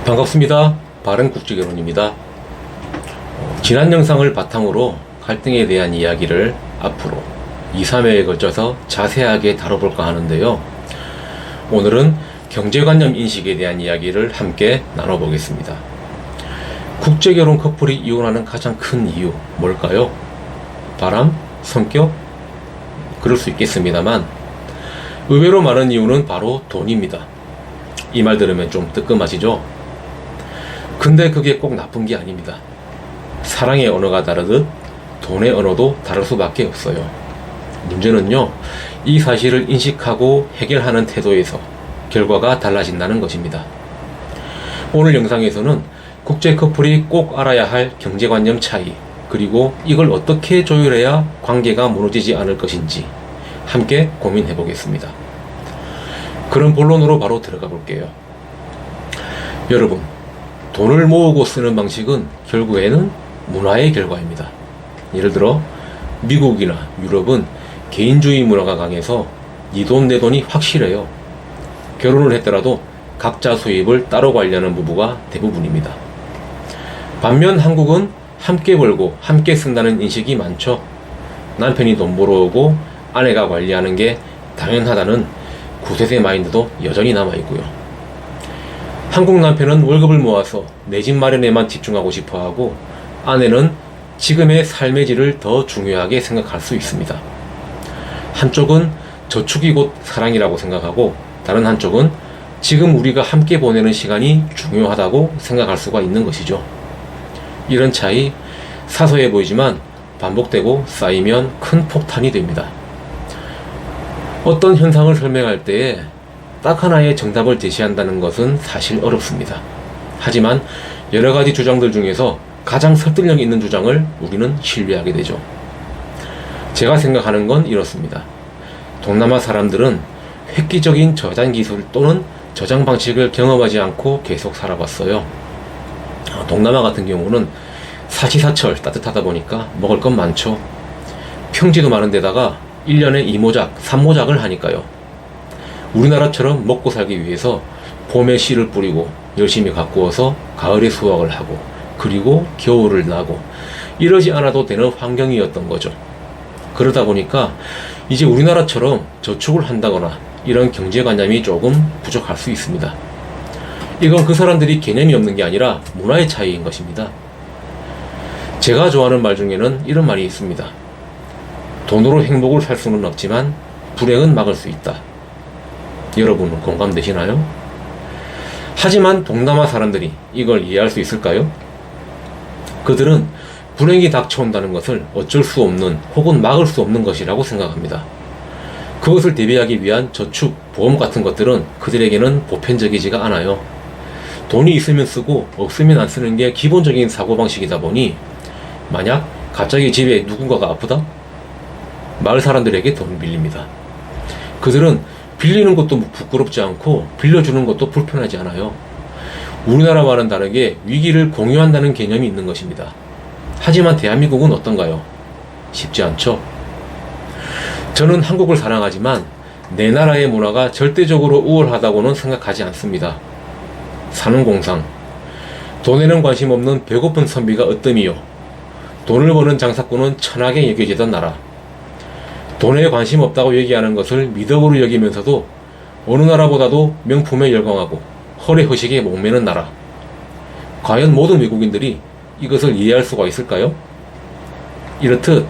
반갑습니다. 바른국제결혼입니다. 지난 영상을 바탕으로 갈등에 대한 이야기를 앞으로 2, 3회에 걸쳐서 자세하게 다뤄볼까 하는데요. 오늘은 경제관념 인식에 대한 이야기를 함께 나눠보겠습니다. 국제결혼 커플이 이혼하는 가장 큰 이유 뭘까요? 바람? 성격? 그럴 수 있겠습니다만 의외로 많은 이유는 바로 돈입니다. 이 말 들으면 좀 뜨끔하시죠? 근데 그게 꼭 나쁜 게 아닙니다. 사랑의 언어가 다르듯 돈의 언어도 다를 수밖에 없어요. 문제는요, 이 사실을 인식하고 해결하는 태도에서 결과가 달라진다는 것입니다. 오늘 영상에서는 국제 커플이 꼭 알아야 할 경제관념 차이, 그리고 이걸 어떻게 조율해야 관계가 무너지지 않을 것인지 함께 고민해 보겠습니다. 그럼 본론으로 바로 들어가 볼게요. 여러분, 돈을 모으고 쓰는 방식은 결국에는 문화의 결과입니다. 예를 들어 미국이나 유럽은 개인주의 문화가 강해서 네 돈 내 돈이 확실해요. 결혼을 했더라도 각자 수입을 따로 관리하는 부부가 대부분입니다. 반면 한국은 함께 벌고 함께 쓴다는 인식이 많죠. 남편이 돈 벌어오고 아내가 관리하는 게 당연하다는 구세대 마인드도 여전히 남아있고요. 한국 남편은 월급을 모아서 내 집 마련에만 집중하고 싶어하고 아내는 지금의 삶의 질을 더 중요하게 생각할 수 있습니다. 한쪽은 저축이 곧 사랑이라고 생각하고 다른 한쪽은 지금 우리가 함께 보내는 시간이 중요하다고 생각할 수가 있는 것이죠. 이런 차이 사소해 보이지만 반복되고 쌓이면 큰 폭탄이 됩니다. 어떤 현상을 설명할 때에 딱 하나의 정답을 제시한다는 것은 사실 어렵습니다. 하지만 여러 가지 주장들 중에서 가장 설득력 있는 주장을 우리는 신뢰하게 되죠. 제가 생각하는 건 이렇습니다. 동남아 사람들은 획기적인 저장 기술 또는 저장 방식을 경험하지 않고 계속 살아봤어요. 동남아 같은 경우는 사시사철 따뜻하다 보니까 먹을 건 많죠. 평지도 많은 데다가 1년에 2모작, 3모작을 하니까요. 우리나라처럼 먹고 살기 위해서 봄에 씨를 뿌리고 열심히 가꾸어서 가을에 수확을 하고 그리고 겨울을 나고 이러지 않아도 되는 환경이었던 거죠. 그러다 보니까 이제 우리나라처럼 저축을 한다거나 이런 경제관념이 조금 부족할 수 있습니다. 이건 그 사람들이 개념이 없는 게 아니라 문화의 차이인 것입니다. 제가 좋아하는 말 중에는 이런 말이 있습니다. 돈으로 행복을 살 수는 없지만 불행은 막을 수 있다. 여러분은 공감되시나요? 하지만 동남아 사람들이 이걸 이해할 수 있을까요? 그들은 불행이 닥쳐온다는 것을 어쩔 수 없는 혹은 막을 수 없는 것이라고 생각합니다. 그것을 대비하기 위한 저축, 보험 같은 것들은 그들에게는 보편적이지가 않아요. 돈이 있으면 쓰고 없으면 안 쓰는 게 기본적인 사고방식이다 보니 만약 갑자기 집에 누군가가 아프다? 마을 사람들에게 돈을 빌립니다. 그들은 빌리는 것도 부끄럽지 않고 빌려주는 것도 불편하지 않아요. 우리나라와는 다르게 위기를 공유한다는 개념이 있는 것입니다. 하지만 대한민국은 어떤가요? 쉽지 않죠. 저는 한국을 사랑하지만 내 나라의 문화가 절대적으로 우월하다고는 생각하지 않습니다. 사는 공상, 돈에는 관심 없는 배고픈 선비가 으뜸이요. 돈을 버는 장사꾼은 천하게 여겨지던 나라. 돈에 관심 없다고 얘기하는 것을 미덕으로 여기면서도 어느 나라보다도 명품에 열광하고 허례허식에 목매는 나라. 과연 모든 외국인들이 이것을 이해할 수가 있을까요? 이렇듯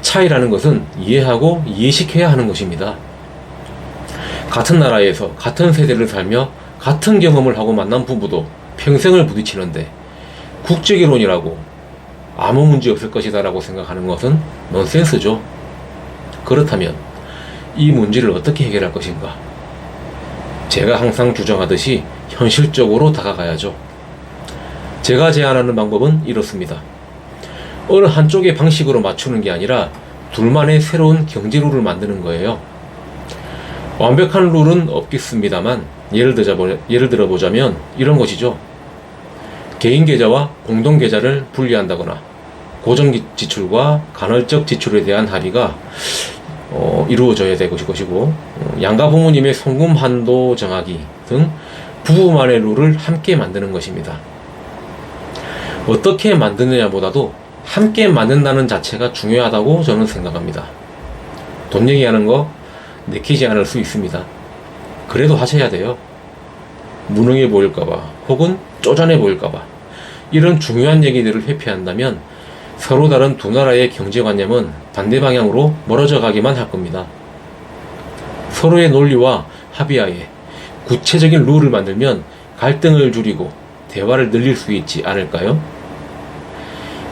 차이라는 것은 이해하고 이해시켜야 하는 것입니다. 같은 나라에서 같은 세대를 살며 같은 경험을 하고 만난 부부도 평생을 부딪히는데 국제결혼이라고 아무 문제 없을 것이다 라고 생각하는 것은 넌센스죠. 그렇다면 이 문제를 어떻게 해결할 것인가? 제가 항상 주장하듯이 현실적으로 다가가야죠. 제가 제안하는 방법은 이렇습니다. 어느 한쪽의 방식으로 맞추는 게 아니라 둘만의 새로운 경제 룰을 만드는 거예요. 완벽한 룰은 없겠습니다만 예를 들어보자면 이런 것이죠. 개인 계좌와 공동 계좌를 분리한다거나 고정 지출과 간헐적 지출에 대한 합의가 이루어져야 될 것이고 양가 부모님의 송금 한도 정하기 등 부부만의 룰을 함께 만드는 것입니다. 어떻게 만드느냐보다도 함께 만든다는 자체가 중요하다고 저는 생각합니다. 돈 얘기하는 거 내키지 않을 수 있습니다. 그래도 하셔야 돼요. 무능해 보일까봐 혹은 쪼잔해 보일까봐 이런 중요한 얘기들을 회피한다면 서로 다른 두 나라의 경제관념은 반대 방향으로 멀어져 가기만 할 겁니다. 서로의 논리와 합의하에 구체적인 룰을 만들면 갈등을 줄이고 대화를 늘릴 수 있지 않을까요?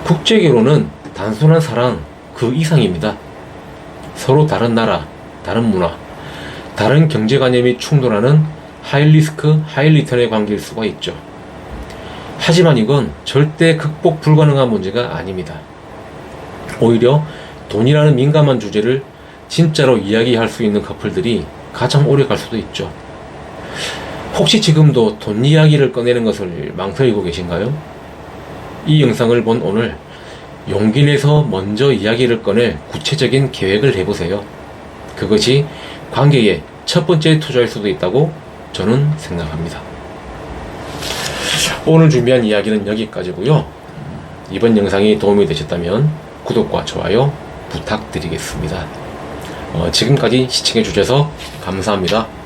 국제결혼은 단순한 사랑 그 이상입니다. 서로 다른 나라, 다른 문화, 다른 경제관념이 충돌하는 하이리스크, 하이리턴의 관계일 수가 있죠. 하지만 이건 절대 극복 불가능한 문제가 아닙니다. 오히려 돈이라는 민감한 주제를 진짜로 이야기할 수 있는 커플들이 가장 오래 갈 수도 있죠. 혹시 지금도 돈 이야기를 꺼내는 것을 망설이고 계신가요? 이 영상을 본 오늘 용기 내서 먼저 이야기를 꺼낼 구체적인 계획을 해보세요. 그것이 관계의 첫 번째 투자일 수도 있다고 저는 생각합니다. 오늘 준비한 이야기는 여기까지고요. 이번 영상이 도움이 되셨다면 구독과 좋아요 부탁드리겠습니다. 지금까지 시청해 주셔서 감사합니다.